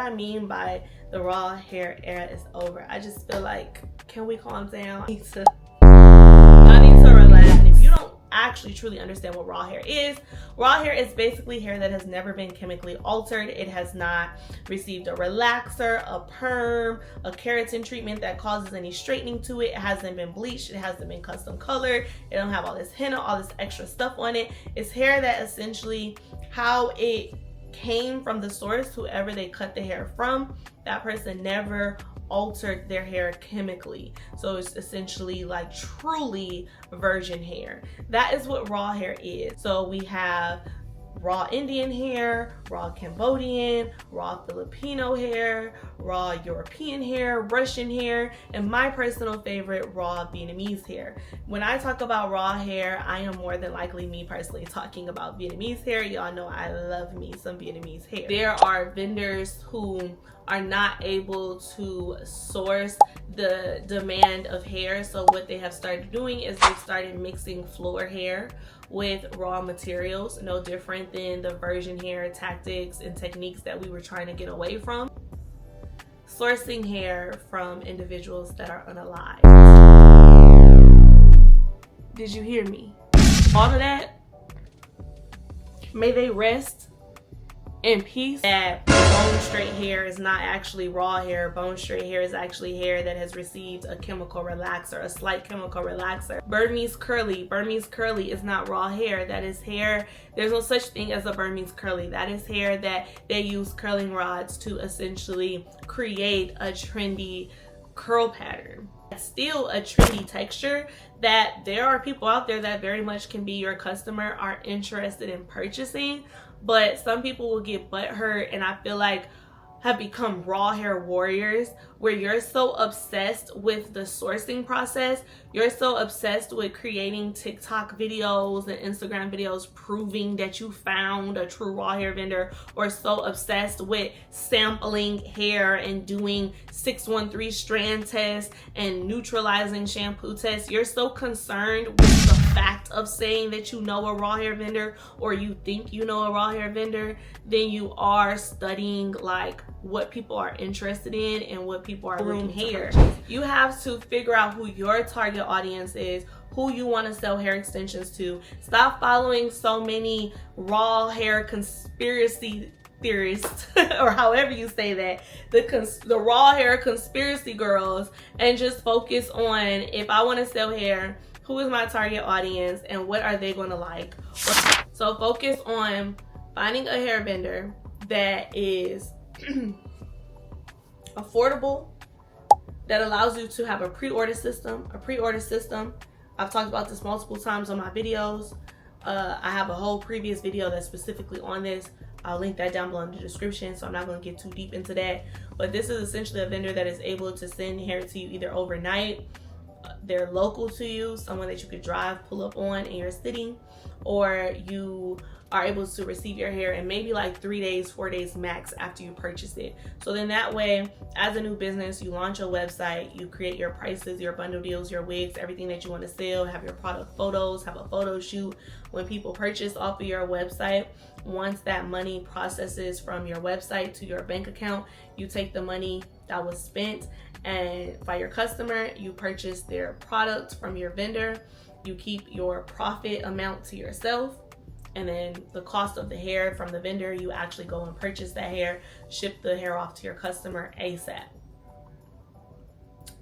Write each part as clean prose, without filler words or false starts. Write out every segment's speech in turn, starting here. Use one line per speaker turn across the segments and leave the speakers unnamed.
I mean by the raw hair era is over. I just feel like, can we calm down? I need to relax. And if you don't actually truly understand what raw hair is basically hair that has never been chemically altered. It has not received a relaxer, a perm, a keratin treatment that causes any straightening to it. It hasn't been bleached. It hasn't been custom colored. It don't have all this henna, all this extra stuff on it. It's hair that essentially how it came from the source, whoever they cut the hair from, that person never altered their hair chemically. So it's essentially like truly virgin hair. That is what raw hair is. So we have raw Indian hair, raw Cambodian, raw Filipino hair, raw European hair, Russian hair, and my personal favorite, raw Vietnamese hair. When I talk about raw hair, I am more than likely me personally talking about Vietnamese hair. Y'all know I love me some Vietnamese hair. There are vendors who are not able to source the demand of hair. So what they have started doing is they've started mixing floor hair with raw materials, no different than the virgin hair tactics and techniques that we were trying to get away from. Sourcing hair from individuals that are unalive. Did you hear me? All of that, may they rest in peace. That bone straight hair is not actually raw hair. Bone straight hair is actually hair that has received a chemical relaxer, a slight chemical relaxer. Burmese curly is not raw hair. That is hair, there's no such thing as a Burmese curly. That is hair that they use curling rods to essentially create a trendy curl pattern. It's still a trendy texture that there are people out there that very much can be your customer, are interested in purchasing. But some people will get butthurt, and I feel like have become raw hair warriors, where you're so obsessed with the sourcing process, you're so obsessed with creating TikTok videos and Instagram videos proving that you found a true raw hair vendor, or so obsessed with sampling hair and doing 613 strand tests and neutralizing shampoo tests. You're so concerned with the fact of saying that you know a raw hair vendor, or you think you know a raw hair vendor, than you are studying like what people are interested in and what people are looking hair. You have to figure out who your target audience is, who you want to sell hair extensions to. Stop following so many raw hair conspiracy theorists or however you say that, the raw hair conspiracy girls, and just focus on, if I want to sell hair, who is my target audience and what are they going to like. So focus on finding a hair vendor that is affordable, that allows you to have a pre-order system. I've talked about this multiple times on my videos. I have a whole previous video that's specifically on this. I'll link that down below in the description, so I'm not going to get too deep into that. But this is essentially a vendor that is able to send hair to you either overnight, they're local to you, someone that you could drive, pull up on in your city, or you are able to receive your hair in maybe like 3 days, 4 days max after you purchase it. So then that way, as a new business, you launch a website, you create your prices, your bundle deals, your wigs, everything that you want to sell, have your product photos, have a photo shoot. When people purchase off of your website, once that money processes from your website to your bank account, you take the money that was spent, and by your customer, you purchase their product from your vendor. You keep your profit amount to yourself, and then the cost of the hair from the vendor, you actually go and purchase that hair, ship the hair off to your customer ASAP.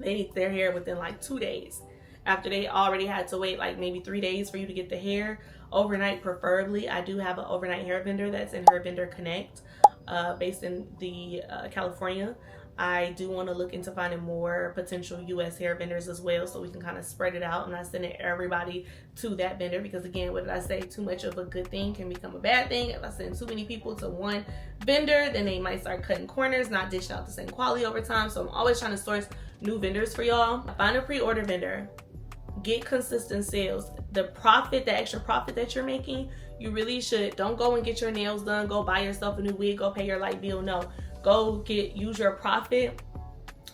They need their hair within like 2 days. After they already had to wait like maybe 3 days for you to get the hair, overnight preferably. I do have an overnight hair vendor that's in Her Vendor Connect, based in the California. I do want to look into finding more potential US hair vendors as well, so we can kind of spread it out and not send everybody to that vendor, because again, what did I say? Too much of a good thing can become a bad thing. If I send too many people to one vendor, then they might start cutting corners, not dishing out the same quality over time. So I'm always trying to source new vendors for y'all. Find a pre-order vendor, get consistent sales. The profit, the extra profit that you're making, you really should, don't go and get your nails done, go buy yourself a new wig, go pay your light bill. No, go use your profit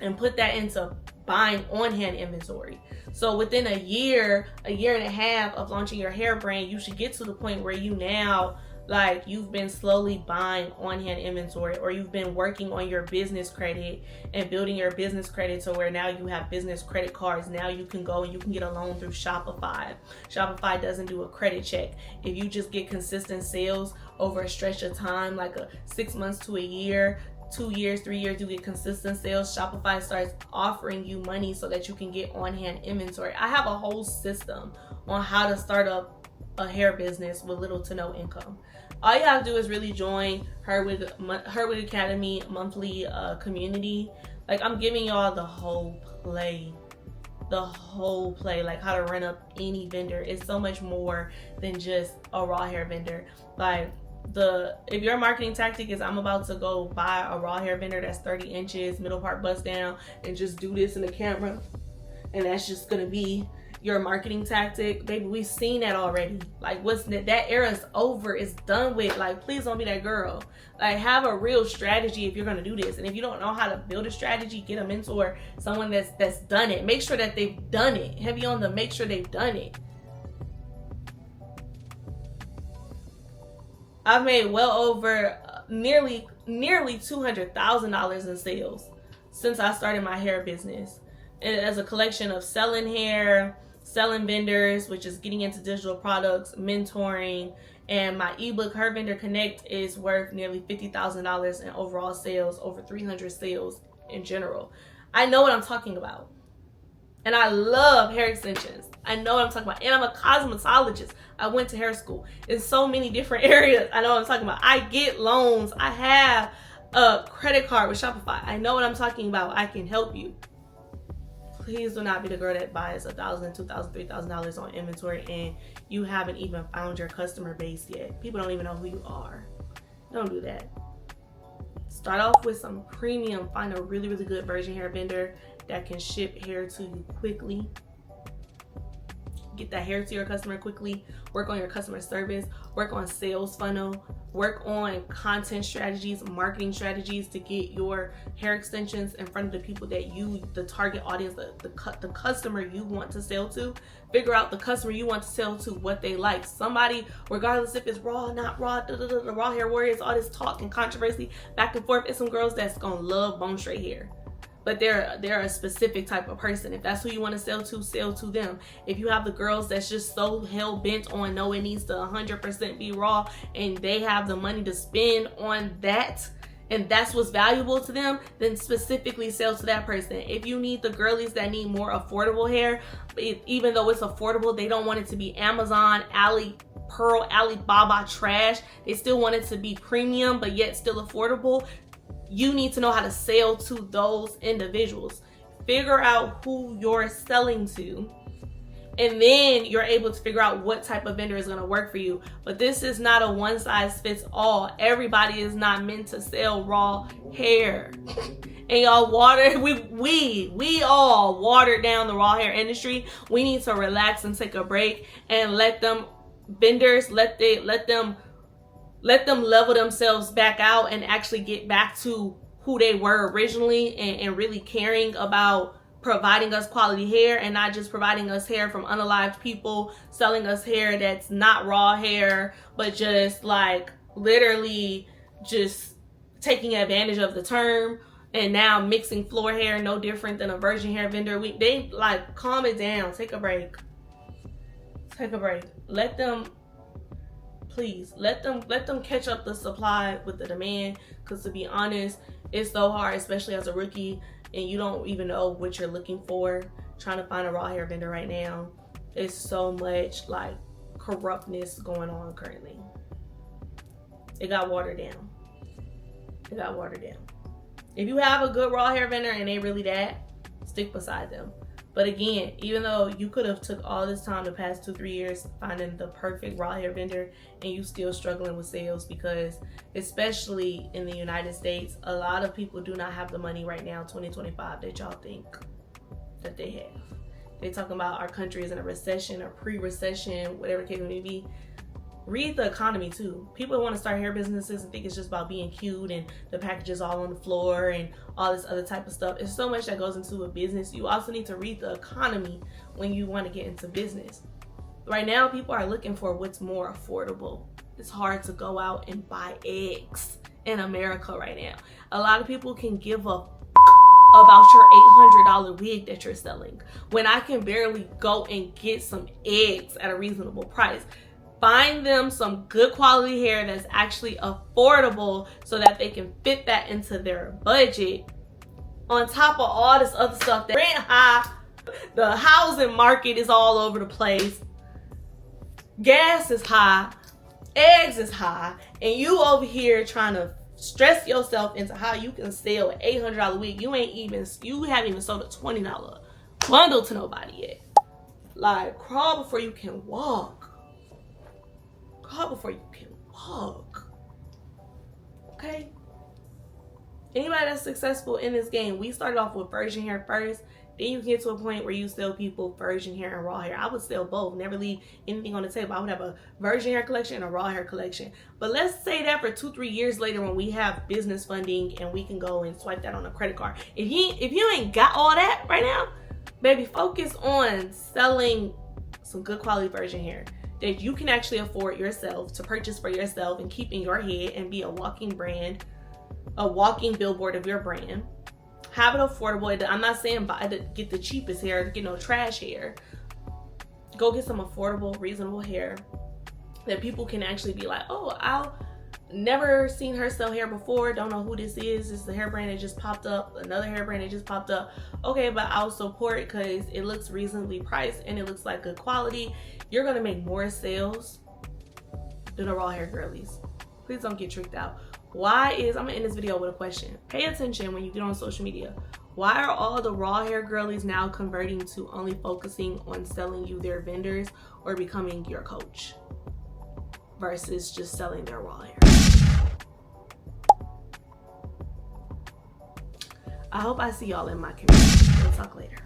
and put that into buying on-hand inventory. So within a year and a half of launching your hair brand, you should get to the point where you now like you've been slowly buying on-hand inventory, or you've been working on your business credit and building your business credit to where now you have business credit cards. Now you can go and you can get a loan through Shopify. Shopify doesn't do a credit check. If you just get consistent sales over a stretch of time, like a 6 months to a year, 2 years, 3 years, you get consistent sales, Shopify starts offering you money so that you can get on-hand inventory. I have a whole system on how to start up a hair business with little to no income. All you have to do is really join Herwood Academy monthly community. Like, I'm giving y'all the whole play, like how to run up any vendor. It's so much more than just a raw hair vendor. Like, if your marketing tactic is I'm about to go buy a raw hair vendor that's 30 inches, middle part bust down, and just do this in the camera, and that's just gonna be your marketing tactic, baby, we've seen that already. Like, that era's over, it's done with. Like, please don't be that girl. Like, have a real strategy if you're gonna do this. And if you don't know how to build a strategy, get a mentor, someone that's done it. Make sure that they've done it. Heavy on the make sure they've done it. I've made well over nearly $200,000 in sales since I started my hair business. And as a collection of selling hair, selling vendors, which is getting into digital products, mentoring, and my ebook, Her Vendor Connect, is worth nearly $50,000 in overall sales, over 300 sales in general. I know what I'm talking about. And I love hair extensions. I know what I'm talking about. And I'm a cosmetologist. I went to hair school in so many different areas. I know what I'm talking about. I get loans. I have a credit card with Shopify. I know what I'm talking about. I can help you. Please do not be the girl that buys $1,000, $2,000, $3,000 on inventory and you haven't even found your customer base yet. People don't even know who you are. Don't do that. Start off with some premium. Find a really, really good virgin hair vendor that can ship hair to you quickly. Get that hair to your customer quickly. Work on your customer service. Work on sales funnel. Work on content strategies, marketing strategies to get your hair extensions in front of the people that the target audience, the customer you want to sell to. Figure out the customer you want to sell to, what they like. Somebody, regardless if it's raw, not raw, the raw hair warriors, all this talk and controversy back and forth. It's some girls that's gonna love bone straight hair. But they're a specific type of person. If that's who you want to sell to them. If you have the girls that's just so hell bent on no, it needs to 100% be raw, and they have the money to spend on that, and that's what's valuable to them, then specifically sell to that person. If you need the girlies that need more affordable hair, even though it's affordable, they don't want it to be Amazon, Alibaba trash. They still want it to be premium, but yet still affordable. You need to know how to sell to those individuals. Figure out who you're selling to, and then you're able to figure out what type of vendor is going to work for you. But this is not a one size fits all. Everybody is not meant to sell raw hair. And y'all we all watered down the raw hair industry. We need to relax and take a break and let them vendors, let them level themselves back out and actually get back to who they were originally, and really caring about providing us quality hair and not just providing us hair from unalived people, selling us hair that's not raw hair, but just like literally just taking advantage of the term and now mixing floor hair no different than a virgin hair vendor. They like, calm it down, take a break. Let them catch up the supply with the demand, because to be honest, it's so hard, especially as a rookie and you don't even know what you're looking for. Trying to find a raw hair vendor right now, it's so much like corruptness going on currently. It got watered down. If you have a good raw hair vendor and they really that, stick beside them. But again, even though you could have took all this time the past 2-3 years finding the perfect raw hair vendor, and you still struggling with sales, because especially in the United States, a lot of people do not have the money right now, 2025, that y'all think that they have. They talking about our country is in a recession or pre-recession, whatever case it may be. Read the economy too. People want to start hair businesses and think it's just about being cute and the packages all on the floor and all this other type of stuff. There's so much that goes into a business. You also need to read the economy when you want to get into business. Right now, people are looking for what's more affordable. It's hard to go out and buy eggs in America right now. A lot of people can give up about your $800 wig that you're selling when I can barely go and get some eggs at a reasonable price. Find them some good quality hair that's actually affordable so that they can fit that into their budget, on top of all this other stuff that rent high, the housing market is all over the place, gas is high, eggs is high, and you over here trying to stress yourself into how you can sell an $800 wig. You haven't even sold a $20 bundle to nobody yet. Like, crawl before you can walk. Crawl before you can walk. Okay? Anybody that's successful in this game, we started off with virgin hair first. Then you get to a point where you sell people virgin hair and raw hair. I would sell both, never leave anything on the table. I would have a virgin hair collection and a raw hair collection. But let's say that for 2-3 years later, when we have business funding and we can go and swipe that on a credit card. If you ain't got all that right now, baby, focus on selling some good quality virgin hair that you can actually afford yourself to purchase for yourself and keep in your head and be a walking brand, a walking billboard of your brand. Have it affordable. I'm not saying get the cheapest hair, get no trash hair. Go get some affordable, reasonable hair that people can actually be like, oh, I've never seen her sell hair before. Don't know who this is. This is the hair brand that just popped up. Another hair brand that just popped up. Okay, but I'll support it because it looks reasonably priced and it looks like good quality. You're going to make more sales than the raw hair girlies. Please don't get tricked out. I'm gonna end this video with a question. Pay attention when you get on social media. Why are all the raw hair girlies now converting to only focusing on selling you their vendors or becoming your coach versus just selling their raw hair? I hope I see y'all in my community. We'll talk later.